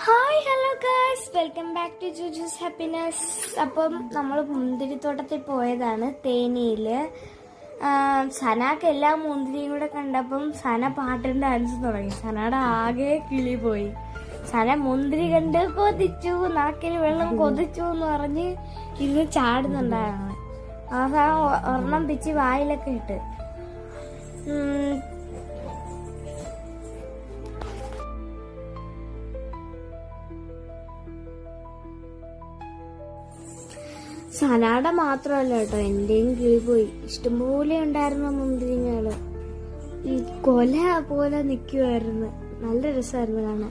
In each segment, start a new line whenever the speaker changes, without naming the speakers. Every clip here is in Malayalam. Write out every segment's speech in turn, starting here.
Hi hello guys, welcome back to Juju's happiness. അപ്പം നമ്മൾ മുന്തിരിത്തോട്ടത്തിൽ പോയതാണ്, തേനിയില്. സനക്ക് എല്ലാ മുന്തിരിയും കൂടെ കണ്ടപ്പം സന പാട്ടും ഡാൻസ് തുടങ്ങി. സനയുടെ ആകെ കിളി പോയി. സന മുന്തിരി കണ്ട് കൊതിച്ചു, നാക്കിന് വെള്ളം കൊതിച്ചു എന്ന് പറഞ്ഞ് ഇരുന്ന് ചാടുന്നുണ്ടായിരുന്നു. അവസാനം ഒരെണ്ണം പിച്ച് വായിലൊക്കെ ഇട്ട്. സനാട മാത്രമല്ല കേട്ടോ, എന്റെയും കിളി പോയി. ഇഷ്ടംപോലെ ഉണ്ടായിരുന്ന മുന്തിരിങ്ങള് കൊല പോലെ നിക്കുവായിരുന്നു. നല്ല രസമായിരുന്നു കാണാൻ.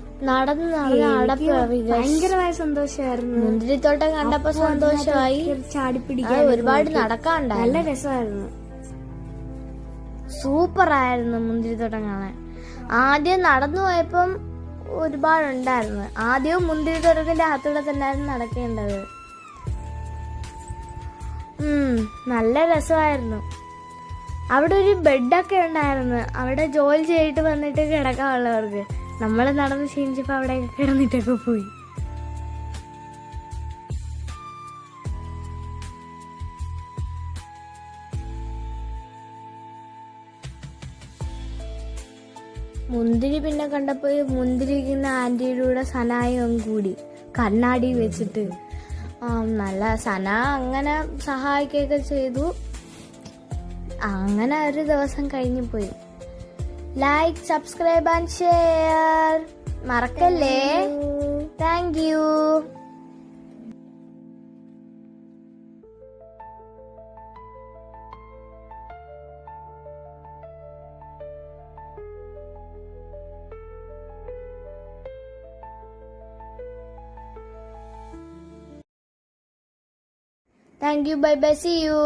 ഭയങ്കരമായ സന്തോഷമായിരുന്നു.
മുന്തിരിത്തോട്ടം കണ്ടപ്പോ സന്തോഷമായി.
ചാടിപ്പിടിക്കാൻ
ഒരുപാട് നടക്കാണ്ട്.
നല്ല രസമായിരുന്നു. സൂപ്പറായിരുന്നു മുന്തിരിത്തോട്ടം കാണാൻ. ആദ്യം നടന്നു പോയപ്പം ഒരുപാടുണ്ടായിരുന്നു. ആദ്യവും മുന്തിരിത്തോട്ടത്തിന്റെ അകത്തൂടെ തന്നെയായിരുന്നു നടക്കേണ്ടത്. നല്ല രസമായിരുന്നു. അവിടെ ഒരു ബെഡൊക്കെ ഉണ്ടായിരുന്നു. അവിടെ ജോലി ചെയ്തിട്ട് വന്നിട്ട് കിടക്കാനുള്ളവർക്ക്. നമ്മൾ നടന്ന് ക്ഷീണിച്ചപ്പോ അവിടെ കിടന്നിട്ടൊക്കെ പോയി. മുന്തിരി പിന്നെ കണ്ടപ്പോ മുന്തിരിക്കുന്ന ആന്റിയുടെ കൂടെ സനായും കൂടി കണ്ണാടി വെച്ചിട്ട് നല്ല സന അങ്ങനെ സഹായിക്കുകയൊക്കെ ചെയ്തു. അങ്ങനെ ഒരു ദിവസം കഴിഞ്ഞു പോയി. ലൈക്ക്, സബ്സ്ക്രൈബ് ആൻഡ് ഷെയർ മറക്കല്ലേ. Thank you. Thank you. Bye bye. See you.